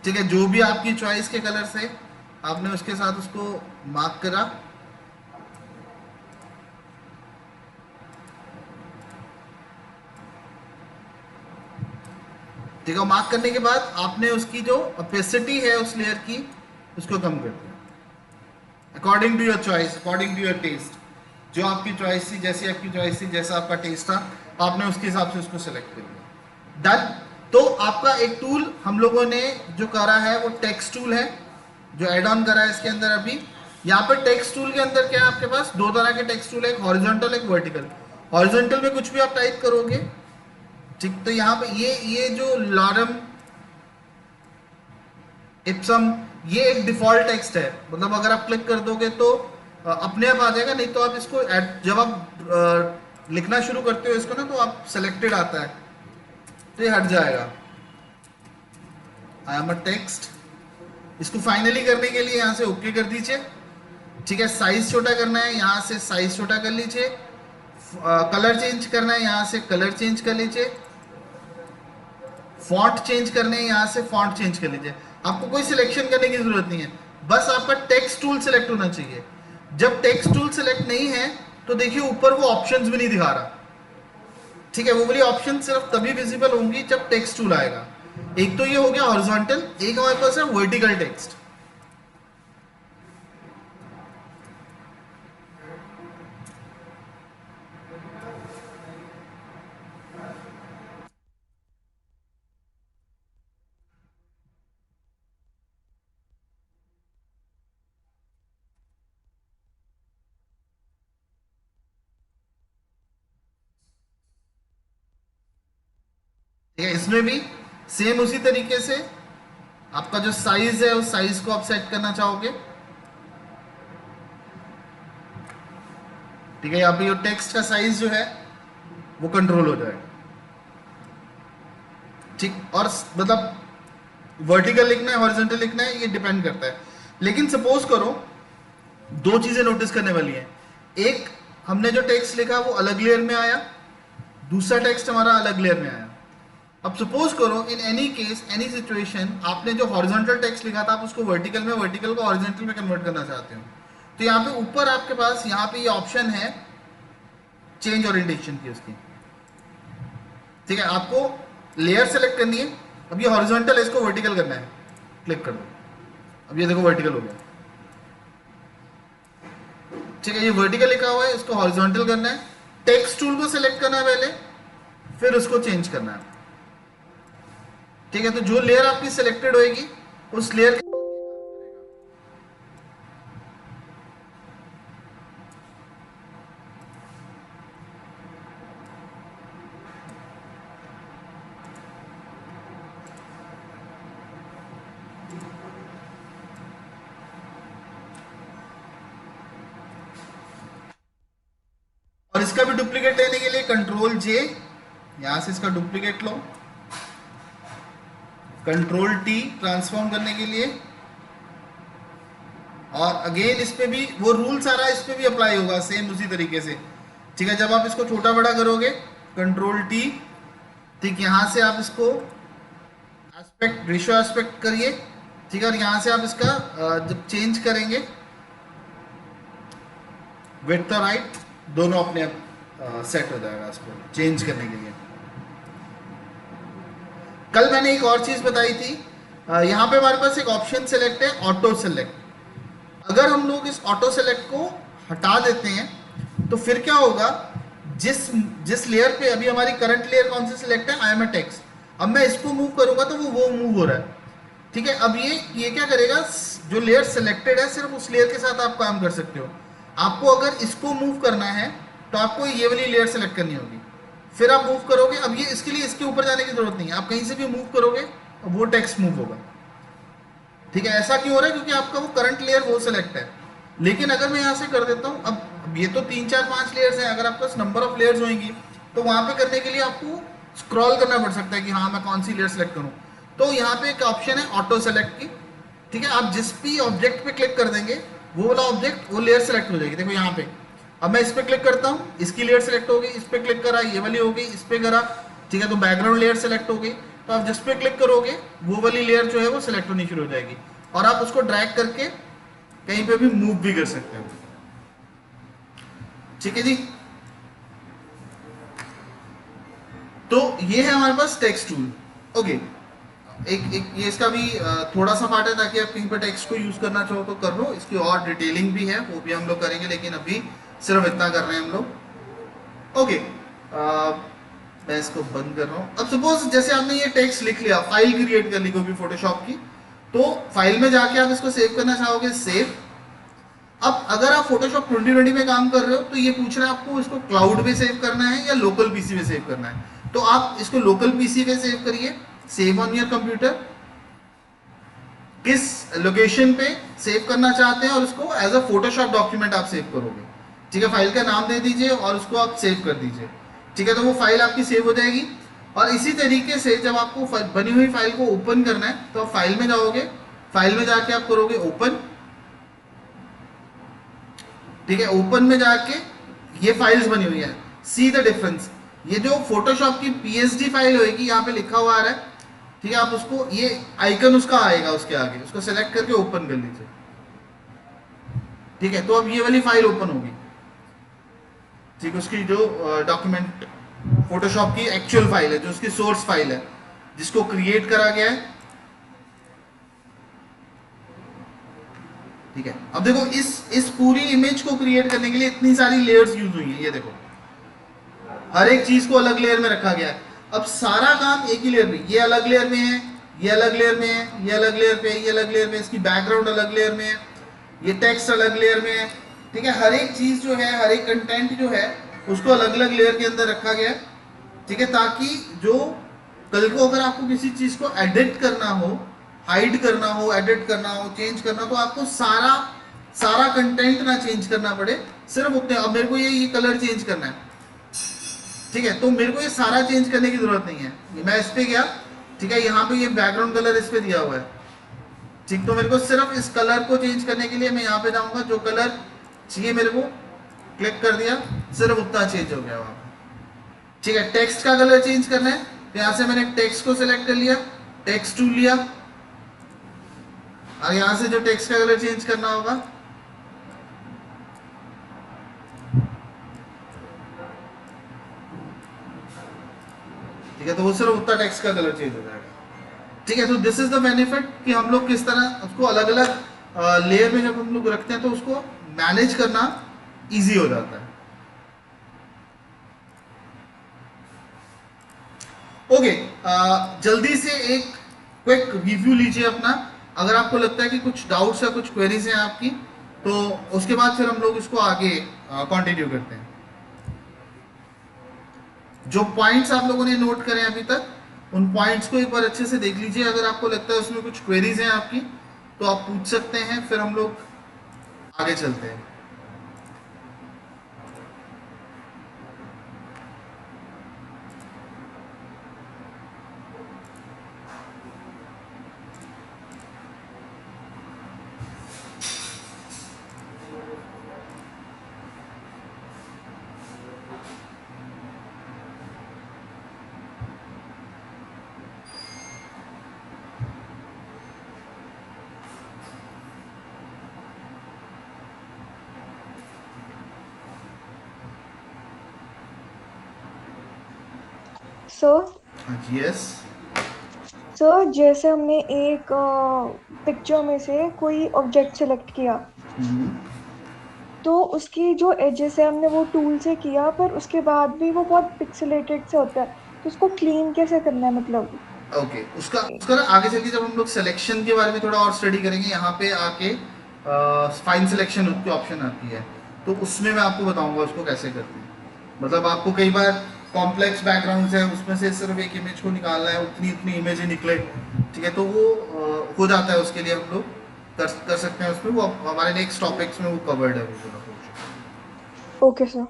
ठीक है, जो भी आपकी चॉइस के कलर्स है आपने उसके साथ उसको मार्क करा। ठीक है, मार्क करने के बाद आपने उसकी जो ओपेसिटी है उस लेयर की, उसको कम कर दिया according to your choice, according to your taste. जो आपकी चॉइस थी, जैसी आपकी चॉइस थी, जैसा आपका टेस्ट था, आपने उसके हिसाब से उसको सेलेक्ट कर लिया। डन। तो आपका एक टूल हम लोगों ने जो करा है वो टेक्स्ट टूल है, जो एड ऑन करा है इसके अंदर अभी। यहाँ पर टेक्स्ट टूल के अंदर क्या है, आपके पास दो तरह के टेक्स्ट टूल है, एक हॉरिजॉन्टल, एक वर्टिकल। हॉरिजॉन्टल में कुछ भी आप टाइप करोगे, ठीक, तो यहाँ पे ये जो लॉरम इप्सम, ये एक डिफॉल्ट टेक्स्ट है। मतलब अगर आप क्लिक कर दोगे तो अपने आप आ जाएगा, नहीं तो आप इसको जब आप लिखना शुरू करते हो इसको ना, तो आप सेलेक्टेड आता है, तो ये हट जाएगा। I am a text. इसको फाइनली करने के लिए यहाँ से ओके कर दीजिए। ठीक है, साइज छोटा करना है, यहाँ से साइज छोटा कर लीजिए। कलर चेंज करना है, यहाँ से कलर चेंज कर लीजिए। फॉन्ट चेंज करने हैं, यहाँ से फॉन्ट चेंज कर लीजिए। आपको कोई सिलेक्शन करने की जरूरत नहीं है, बस आपका टेक्स्ट टूल सेलेक्ट होना चाहिए। जब टेक्स्ट टूल सेलेक्ट नहीं है तो देखिए ऊपर वो ऑप्शंस भी नहीं दिखा रहा। ठीक है, वो वाली ऑप्शन सिर्फ तभी विजिबल होंगी जब टेक्स्ट टूल आएगा। एक तो ये हो गया हॉरिजॉन्टल, एक हमारे पास है वर्टिकल टेक्स्ट। ठीक है, इसमें भी सेम उसी तरीके से आपका जो साइज है उस साइज को आप सेट करना चाहोगे। ठीक है, यहाँ पे जो टेक्स्ट का साइज जो है वो कंट्रोल हो जाएगा। ठीक, और मतलब वर्टिकल लिखना है, हॉरिजॉन्टल लिखना है, ये डिपेंड करता है। लेकिन सपोज करो, दो चीजें नोटिस करने वाली हैं। एक, हमने जो टेक्स्ट लिखा वो अलग लेयर में आया, दूसरा टेक्स्ट हमारा अलग लेयर में आया। अब सपोज करो in any case, any situation, आपने जो हॉरिजॉन्टल टेक्स्ट लिखा था आप उसको वर्टिकल में, वर्टिकल को हॉरिजॉन्टल में कन्वर्ट करना चाहते हो, तो यहाँ पे ऊपर आपके पास यहाँ पे ये ऑप्शन है चेंज ओरिएंटेशन की उसकी। ठीक है, आपको लेयर सेलेक्ट करनी है। अब ये हॉरिजॉन्टल है, इसको वर्टिकल करना है, क्लिक कर दो। अब ये देखो वर्टिकल हो गया। ठीक है, ये वर्टिकल लिखा हुआ है, इसको हॉरिजॉन्टल करना है। टेक्स्ट टूल को सिलेक्ट करना है पहले, फिर उसको चेंज करना है। ठीक है, तो जो लेयर आपकी सिलेक्टेड होएगी उस लेयर और इसका भी डुप्लीकेट लेने के लिए कंट्रोल जे, यहां से इसका डुप्लीकेट लो, कंट्रोल टी ट्रांसफॉर्म करने के लिए, और अगेन इस पे भी वो रूल सारा इस पे भी अप्लाई होगा सेम उसी तरीके से। ठीक है, जब आप इसको छोटा बड़ा करोगे कंट्रोल टी, ठीक, यहां से आप इसको एस्पेक्ट रेशियो एस्पेक्ट करिए। ठीक है, और यहां से आप इसका जब चेंज करेंगे विड्थ और हाइट दोनों अपने आप सेट हो जाएगा इसको चेंज करने के लिए। कल मैंने एक और चीज बताई थी, यहाँ पे हमारे पास एक ऑप्शन सेलेक्ट है ऑटो सेलेक्ट। अगर हम लोग इस ऑटो सेलेक्ट को हटा देते हैं तो फिर क्या होगा, जिस लेयर पे अभी हमारी करंट लेयर कौन सी सिलेक्ट है, आई एम ए टेक्स्ट, अब मैं इसको मूव करूंगा तो वो मूव हो रहा है। ठीक है, अब ये क्या करेगा, जो लेयर सिलेक्टेड है सिर्फ उस लेयर के साथ आप काम कर सकते हो। आपको अगर इसको मूव करना है तो आपको ये वाली लेयर सेलेक्ट करनी होगी, फिर आप मूव करोगे। अब ये इसके लिए इसके ऊपर जाने की जरूरत नहीं है, आप कहीं से भी मूव करोगे अब वो टेक्स्ट मूव होगा। ठीक है, ऐसा क्यों हो रहा है, क्योंकि आपका वो करंट लेयर वो सिलेक्ट है। लेकिन अगर मैं यहाँ से कर देता हूँ, अब ये तो 3 4 5 लेयर्स हैं, अगर आपके पास नंबर ऑफ लेयर्स होंगी तो वहां पे करने के लिए आपको स्क्रॉल करना पड़ सकता है कि हाँ मैं कौन सी लेयर सेलेक्ट करूँ। तो यहाँ पे एक ऑप्शन है ऑटो सेलेक्ट की। ठीक है, आप जिस भी ऑब्जेक्ट पे क्लिक कर देंगे वो वाला ऑब्जेक्ट वो लेयर सेलेक्ट हो जाएगी। देखो यहाँ पे, अब मैं इस पे क्लिक करता हूँ, इसकी लेयर सेलेक्ट हो गई, इस पे क्लिक करा ये वाली हो गई, इस पे करा, ठीक है, तो बैकग्राउंड लेयर सेलेक्ट हो गई। तो आप जिस पे क्लिक करोगे वो वाली लेयर जो है वो सिलेक्ट होनी शुरू हो जाएगी, और आप उसको ड्रैग करके कहीं पे भी मूव भी कर सकते हो। ठीक है जी, तो ये है हमारे पास टेक्स्ट टूल। ओके, एक ये इसका भी थोड़ा सा पार्ट है, ताकि आप कहीं पर टेक्स्ट को यूज करना चाहो तो कर लो। इसकी और डिटेलिंग भी है, वो भी हम लोग करेंगे, लेकिन अभी सिर्फ इतना कर रहे हैं हम लोग। ओके, मैं इसको बंद कर रहा हूँ। अब सपोज जैसे आपने ये टेक्स्ट लिख लिया, फाइल क्रिएट कर ली कोई भी फोटोशॉप की, तो फाइल में जाके आप इसको सेव करना चाहोगे, सेव। अब अगर आप फोटोशॉप 2020 में काम कर रहे हो तो ये पूछ रहा है आपको इसको क्लाउड पे सेव करना है या लोकल पीसी पे सेव करना है। तो आप इसको लोकल पीसी पे सेव करिए, सेव ऑन योर कंप्यूटर। किस लोकेशन पे सेव करना चाहते हैं और उसको एज अ फोटोशॉप डॉक्यूमेंट आप सेव करोगे। ठीक है, फाइल का नाम दे दीजिए और उसको आप सेव कर दीजिए। ठीक है, तो वो फाइल आपकी सेव हो जाएगी। और इसी तरीके से जब आपको बनी हुई फाइल को ओपन करना है तो आप फाइल में जाओगे, फाइल में जाके आप करोगे ओपन। ठीक है, ओपन में जाके ये फाइल्स बनी हुई है, सी द डिफरेंस। ये जो फोटोशॉप की पीएसडी फाइल होगी यहाँ पे लिखा हुआ आ रहा है। ठीक है, आप उसको ये आइकन उसका आएगा उसके आगे, उसको सेलेक्ट करके ओपन कर लीजिए। ठीक है, तो अब ये वाली फाइल ओपन होगी। ठीक है, उसकी जो डॉक्यूमेंट फोटोशॉप की एक्चुअल फाइल है, जो उसकी सोर्स फाइल है जिसको क्रिएट करा गया है। ठीक है, अब देखो इस पूरी इमेज को क्रिएट करने के लिए इतनी सारी लेयर्स यूज हुई है। ये देखो हर एक चीज को अलग लेयर में रखा गया है। अब सारा काम एक ही लेयर में, ये अलग लेयर में है, ये अलग लेयर में है, ये अलग लेयर पे, ये अलग लेयर में, इसकी बैकग्राउंड अलग लेयर में है, ये टेक्स्ट अलग लेयर में है। ठीक है, हर एक चीज जो है, हर एक कंटेंट जो है उसको अलग अलग लेयर के अंदर रखा गया है। ठीक है, ताकि जो कल को अगर आपको किसी चीज को एडिट करना हो, हाइड करना हो, एडिट करना हो, चेंज करना, तो आपको सारा कंटेंट ना चेंज करना पड़े, सिर्फ उतने। अब मेरे को ये कलर चेंज करना है, ठीक है, तो मेरे को ये सारा चेंज करने की जरूरत नहीं है। मैं इस पे गया, ठीक है, यहाँ पे ये बैकग्राउंड कलर इस पे दिया हुआ है। ठीक, तो मेरे को सिर्फ इस कलर को चेंज करने के लिए मैं यहाँ पे जाऊंगा, जो कलर चाहिए मेरे को क्लिक कर दिया, सिर्फ उतना चेंज हो गया वहां। ठीक है, टेक्स्ट का कलर चेंज करना है तो यहाँ से मैंने टेक्स्ट को सिलेक्ट कर लिया, टेक्स्ट टूल लिया, और यहाँ से जो टेक्स्ट का कलर चेंज करना होगा, ठीक है, तो वो सिर्फ उतना टेक्स्ट का कलर चेंज हो जाएगा। ठीक है, तो दिस इज द बेनिफिट कि हम लोग किस तरह उसको अलग अलग लेयर में जब हम लोग रखते हैं तो उसको मैनेज करना इजी हो जाता है। ओके, जल्दी से एक क्विक रिव्यू लीजिए अपना। अगर आपको लगता है कि कुछ डाउट्स या कुछ क्वेरीज हैं आपकी, तो उसके बाद फिर हम लोग इसको आगे कंटिन्यू करते हैं। जो पॉइंट्स आप लोगों ने नोट करे अभी तक, उन पॉइंट्स को एक बार अच्छे से देख लीजिए। अगर आपको लगता है उसमें कुछ क्वेरीज हैं आपकी, तो आप पूछ सकते हैं, फिर हम लोग आगे चलते हैं। सर हाँ जी, यस। सर जैसे हमने एक पिक्चर में से कोई ऑब्जेक्ट सेलेक्ट किया, तो उसकी जो एजेस है हमने वो टूल से किया, पर उसके बाद भी वो बहुत पिक्सेलेटेड से होता है, तो उसको क्लीन कैसे करना है मतलब? ओके, उसका उसका ना आगे चल के जब हम लोग सिलेक्शन के बारे में थोड़ा और स्टडी करेंगे, यहाँ पे आके फाइन सिलेक्शन की ऑप्शन आती है, तो उसमें मैं आपको बताऊंगा उसको कैसे करते हैं। मतलब आपको कई बार कॉम्प्लेक्स बैकग्राउंड है, उसमें से सिर्फ एक इमेज को निकालना है, उतनी उतनी इमेज निकले, ठीक है, तो वो हो जाता है। उसके लिए हम लोग कर सकते हैं उसमें, वो हमारे नेक्स्ट टॉपिक्स में वो कवर्ड है वो पूरा अप्रोच। Okay sir.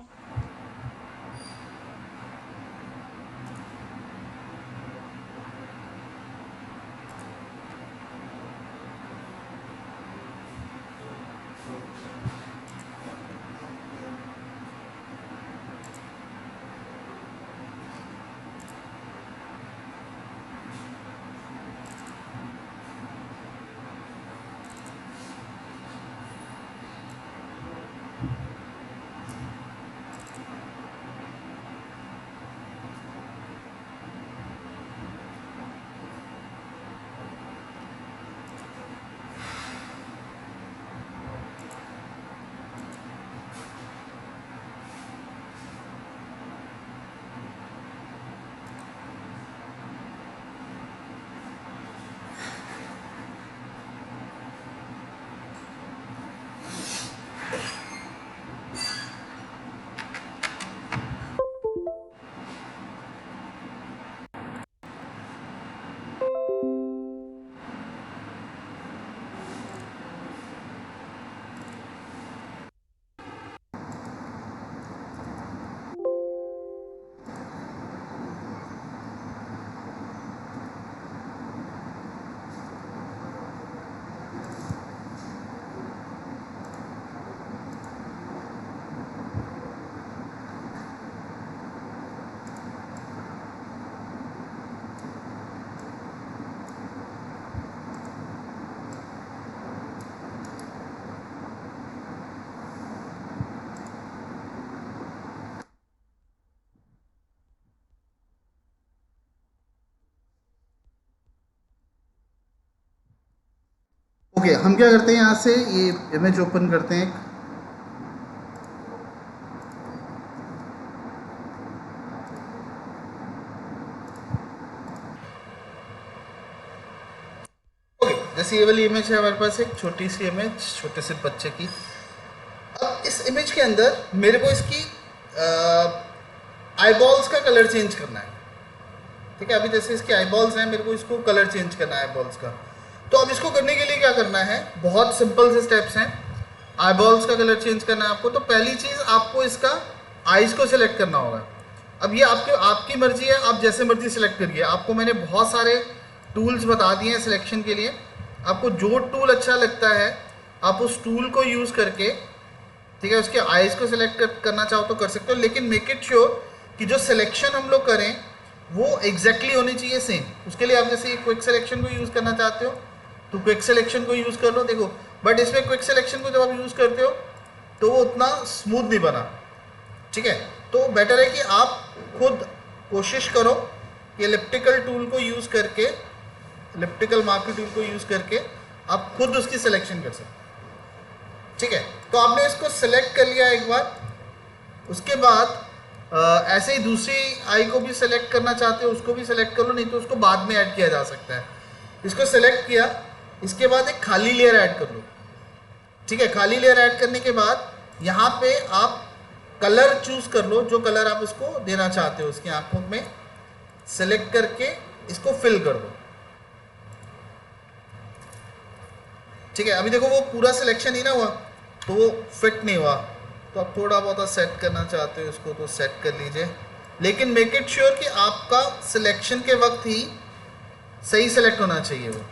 ओके, हम क्या करते हैं, यहाँ से ये इमेज ओपन करते हैं। ओके, जैसे ये वाली इमेज है हमारे पास, एक छोटी सी इमेज छोटे से बच्चे की। अब इस इमेज के अंदर मेरे को इसकी आईबॉल्स का कलर चेंज करना है, ठीक है। अभी जैसे इसके आईबॉल्स हैं, मेरे को इसको कलर चेंज करना है आईबॉल्स का। तो अब इसको करने के लिए क्या करना है, बहुत सिंपल से स्टेप्स हैं। आईबॉल्स का कलर चेंज करना है आपको, तो पहली चीज़ आपको इसका आईज को सिलेक्ट करना होगा। अब ये आपकी मर्जी है, आप जैसे मर्जी सिलेक्ट करिए। आपको मैंने बहुत सारे टूल्स बता दिए हैं सिलेक्शन के लिए। आपको जो टूल अच्छा लगता है आप उस टूल को यूज़ करके, ठीक है, उसके आईज को सिलेक्ट करना चाहो तो कर सकते हो, लेकिन मेक इट श्योर कि जो सिलेक्शन हम लोग करें वो एग्जैक्टली होनी चाहिए सेम। उसके लिए आप जैसे क्विक सिलेक्शन को यूज़ करना चाहते हो तो क्विक सिलेक्शन को यूज़ कर लो, देखो। बट इसमें क्विक सिलेक्शन को जब आप यूज़ करते हो तो वो उतना स्मूथ नहीं बना, ठीक है। तो बेटर है कि आप खुद कोशिश करो कि एलिप्टिकल टूल को यूज़ करके, एलिप्टिकल मार्कर टूल को यूज़ करके आप खुद उसकी सिलेक्शन कर सकते, ठीक है। तो आपने इसको सेलेक्ट कर लिया एक बार, उसके बाद ऐसे ही दूसरी आई को भी सेलेक्ट करना चाहते हो उसको भी सेलेक्ट कर लो, नहीं तो उसको बाद में ऐड किया जा सकता है। इसको सेलेक्ट किया, इसके बाद एक खाली लेयर ऐड कर लो। ठीक है, खाली लेयर ऐड करने के बाद यहाँ पे आप कलर चूज कर लो, जो कलर आप इसको देना चाहते हो उसकी आंखों में, सेलेक्ट करके इसको फिल कर दो। ठीक है, अभी देखो वो पूरा सिलेक्शन ही ना हुआ तो वो फिट नहीं हुआ, तो आप थोड़ा बहुत सेट करना चाहते हो इसको तो सेट कर लीजिए, लेकिन मेक इट श्योर कि आपका सिलेक्शन के वक्त ही सही सेलेक्ट होना चाहिए वो।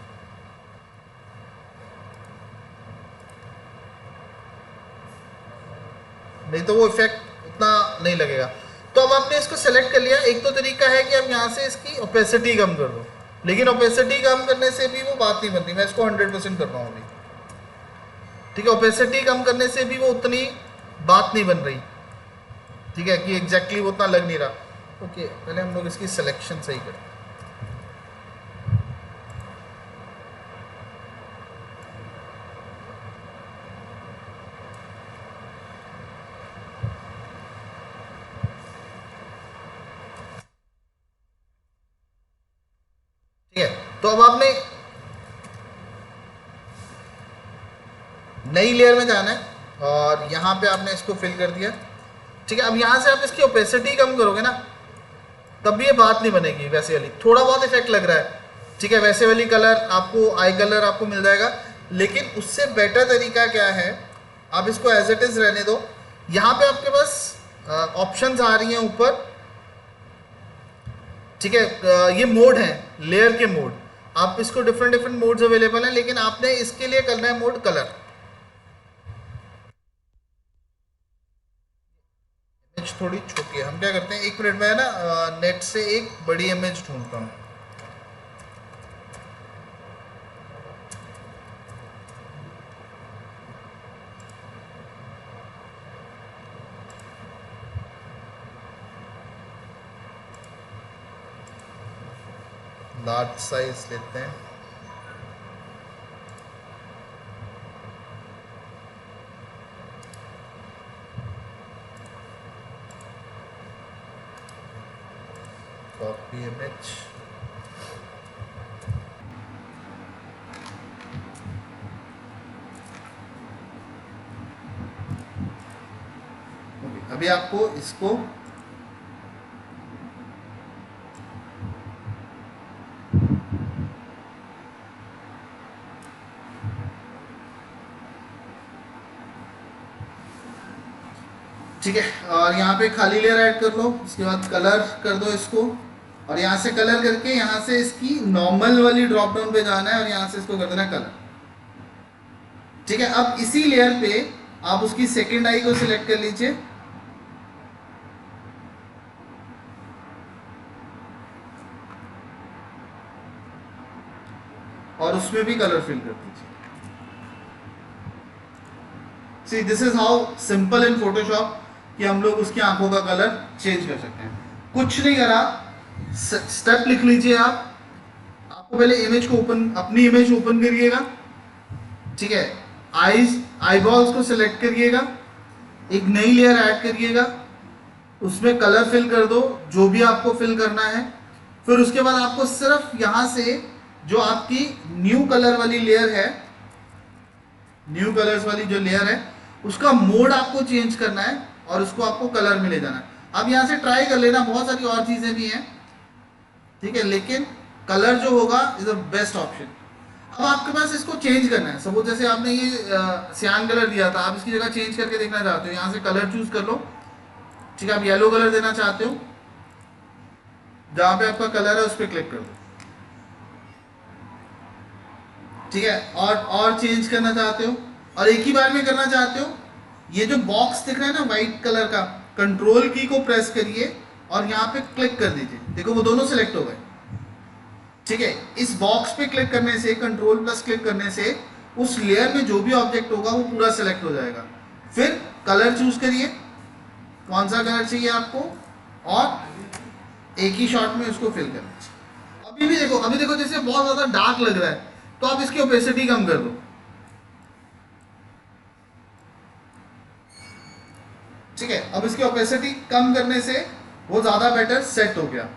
नहीं तो वो इफेक्ट उतना नहीं लगेगा। तो अब आपने इसको सेलेक्ट कर लिया। एक तो तरीका है कि अब यहाँ से इसकी ओपेसिटी कम कर दो, लेकिन ओपेसिटी कम करने से भी वो बात नहीं बनती। मैं इसको 100% कर रहा हूँ अभी। ठीक है, ओपेसिटी कम करने से भी वो उतनी बात नहीं बन रही। ठीक है, कि एग्जैक्टली वो उतना लग नहीं रहा। ओके, पहले हम लोग इसकी सिलेक्शन सही करते हैं। ठीक है, तो अब आपने नई लेयर में जाना है और यहाँ पे आपने इसको फिल कर दिया। ठीक है, अब यहाँ से आप इसकी ओपेसिटी कम करोगे ना, तब भी ये बात नहीं बनेगी वैसे वाली। थोड़ा बहुत इफेक्ट लग रहा है, ठीक है, वैसे वाली कलर आपको, आई कलर आपको मिल जाएगा, लेकिन उससे बेटर तरीका क्या है, आप इसको एज इट इज रहने दो। यहाँ पे आपके पास ऑप्शंस आ रही हैं ऊपर। ठीक है, ये मोड है, लेयर के मोड। आप इसको डिफरेंट डिफरेंट मोड्स अवेलेबल हैं, लेकिन आपने इसके लिए करना है मोड कलर। इमेज थोड़ी छोटी है, हम क्या करते हैं, 1 मिनट में है ना नेट से एक बड़ी इमेज ढूंढता हूँ। लार्ज साइज लेते हैं। कॉपी इमेज, अभी आपको इसको ठीक है, और यहाँ पे खाली लेयर ऐड कर लो, उसके बाद कलर कर दो इसको, और यहाँ से कलर करके यहाँ से इसकी नॉर्मल वाली ड्रॉप डाउन पे जाना है और यहाँ से इसको कर देना कलर। ठीक है, अब इसी लेयर पे आप उसकी सेकेंड आई को सिलेक्ट कर लीजिए, और उसमें भी कलर फिल कर दीजिए। See this is how simple in Photoshop कि हम लोग उसकी आंखों का कलर चेंज कर सकते हैं। कुछ नहीं करा, स्टेप लिख लीजिए आप। आपको पहले इमेज को ओपन, अपनी इमेज ओपन करिएगा। ठीक है, आईज, आईबॉल्स को सिलेक्ट करिएगा, एक नई लेयर ऐड करिएगा, उसमें कलर फिल कर दो जो भी आपको फिल करना है। फिर उसके बाद आपको सिर्फ यहाँ से जो आपकी न्यू कलर वाली लेयर है, न्यू कलर्स वाली जो लेयर है, उसका मोड आपको चेंज करना है और उसको आपको कलर में ले जाना है। अब यहाँ से ट्राई कर लेना, बहुत सारी और चीज़ें भी हैं। ठीक है, लेकिन कलर जो होगा इज द बेस्ट ऑप्शन। अब आपके पास इसको चेंज करना है। सपोज जैसे आपने ये सियान कलर दिया था, आप इसकी जगह चेंज करके देखना चाहते हो, यहाँ से कलर चूज कर लो। ठीक है, आप येलो कलर देना चाहते हो, जहाँ पे आपका कलर है उस पर क्लिक कर दो। ठीक है, और चेंज करना चाहते हो और एक ही बार में करना चाहते हो, ये जो बॉक्स दिख रहा है ना वाइट कलर का, कंट्रोल की को प्रेस करिए और यहाँ पे क्लिक कर दीजिए। देखो वो दोनों सिलेक्ट हो गए। ठीक है, इस बॉक्स पे क्लिक करने से, कंट्रोल प्लस क्लिक करने से उस लेयर में जो भी ऑब्जेक्ट होगा वो पूरा सिलेक्ट हो जाएगा। फिर कलर चूज करिए, कौन सा कलर चाहिए आपको, और एक ही शॉट में उसको फिल करना। अभी देखो जैसे बहुत ज्यादा डार्क लग रहा है, तो आप इसकी ओपेसिटी कम कर दो। ठीक है, अब इसकी ओपेसिटी कम करने से वो ज़्यादा बेटर सेट हो गया।